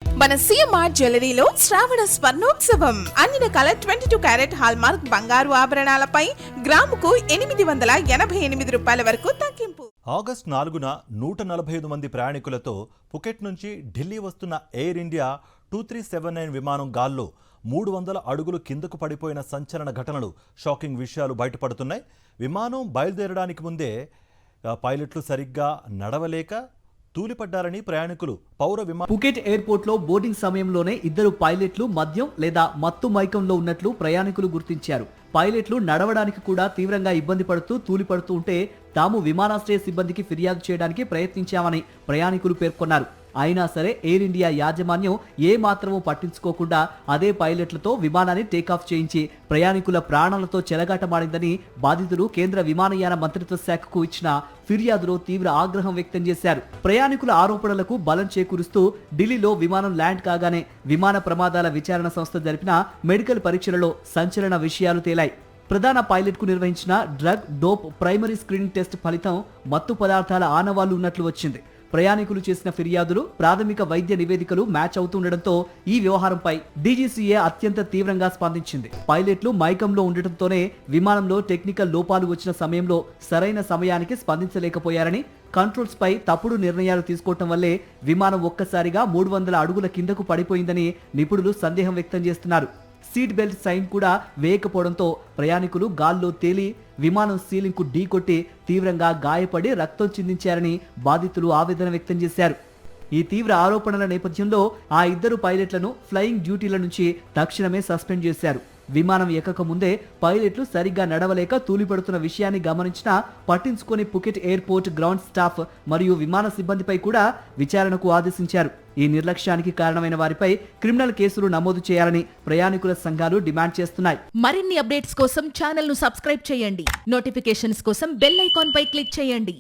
మన సిఎంఆర్ జ్యువెలరీలో శ్రావణ స్వర్ణోత్సవం అన్ని రకాల 22 క్యారెట్ హాల్మార్క్ బంగారు ఆభరణాలపై గ్రాముకు 888 రూపాయల వరకు తగ్గింపు. ఆగస్టు 4న 145 మంది ప్రయాణికులతో పుకెట్ నుంచి ఢిల్లీ వస్తున్న ఎయిర్ ఇండియా 2379 విమానం గాల్లో 300 అడుగులు కిందకు పడిపోయిన సంచలన ఘటనలు, షాకింగ్ విషయాలు బయటపడుతున్నాయి. విమానం బయలుదేరడానికి ముందే పైలట్లు సరిగ్గా నడవలేక తూలిపడ్డారని ప్రయాణికులు పుకెట్ ఎయిర్పోర్ట్ లో బోర్డింగ్ సమయంలోనే ఇద్దరు పైలట్లు మద్యం లేదా మత్తు మైకంలో ఉన్నట్లు ప్రయాణికులు గుర్తించారు. పైలట్లు నడవడానికి కూడా తీవ్రంగా ఇబ్బంది పడుతూ తూలిపడుతూ ఉంటే తాము విమానాశ్రయ సిబ్బందికి ఫిర్యాదు చేయడానికి ప్రయత్నించామని ప్రయాణికులు పేర్కొన్నారు. అయినా సరే ఎయిర్ ఇండియా యాజమాన్యం ఏ మాత్రమూ పట్టించుకోకుండా అదే పైలట్లతో విమానాన్ని టేకాఫ్ చేయించి ప్రయాణికుల ప్రాణాలతో చెలగాటమాడిందని బాధితులు కేంద్ర విమానయాన మంత్రిత్వ శాఖకు ఇచ్చిన ఫిర్యాదులో తీవ్ర ఆగ్రహం వ్యక్తం చేశారు. ప్రయాణికుల ఆరోపణలకు బలం చేకూరుస్తూ ఢిల్లీలో విమానం ల్యాండ్ కాగానే విమాన ప్రమాదాల విచారణ సంస్థ జరిపిన మెడికల్ పరీక్షలలో సంచలన విషయాలు తేలాయి. ప్రధాన పైలట్ కు నిర్వహించిన drug dope primary screening test ఫలితం మత్తు పదార్థాల ఆనవాళ్లు ఉన్నట్లు వచ్చింది. ప్రయాణికులు చేసిన ఫిర్యాదులు, ప్రాథమిక వైద్య నివేదికలు మ్యాచ్ అవుతుండటంతో ఈ వ్యవహారంపై డీజీసీఏ అత్యంత తీవ్రంగా స్పందించింది. పైలట్లు మైకంలో ఉండటంతోనే విమానంలో టెక్నికల్ లోపాలు వచ్చిన సమయంలో సరైన సమయానికి స్పందించలేకపోయారని, కంట్రోల్స్ పై తప్పుడు నిర్ణయాలు తీసుకోవటం వల్లే విమానం ఒక్కసారిగా 300 అడుగుల కిందకు పడిపోయిందని నిపుణులు సందేహం వ్యక్తం చేస్తున్నారు. సీట్ బెల్ట్ సైన్ కూడా వేయకపోవడంతో ప్రయాణికులు గాల్లో తేలి విమానం సీలింగ్ కు ఢీకొట్టి తీవ్రంగా గాయపడి రక్తం చిందించారని బాధితులు ఆవేదన వ్యక్తం చేశారు. ఈ తీవ్ర ఆరోపణల నేపథ్యంలో ఆ ఇద్దరు పైలట్లను ఫ్లయింగ్ డ్యూటీల నుంచి తక్షణమే సస్పెండ్ చేశారు. విమానం ఎక్కక ముందే పైలట్లు సరిగ్గా నడవలేక తూలిపడుతున్న విషయాన్ని గమనించినా పట్టించుకొని పుకెట్ ఎయిర్పోర్ట్ గ్రౌండ్ స్టాఫ్ మరియు విమాన సిబ్బందిపై కూడా విచారణకు ఆదేశించారు. ఈ నిర్లక్ష్యానికి కారణమైన వారిపై క్రిమినల్ కేసులు నమోదు చేయాలని ప్రయాణికుల సంఘాలు డిమాండ్ చేస్తున్నాయి. మరిన్ని అప్డేట్స్ కోసం ఛానల్ ను సబ్స్క్రైబ్ చేయండి. నోటిఫికేషన్స్ కోసం బెల్ ఐకాన్ పై క్లిక్ చేయండి.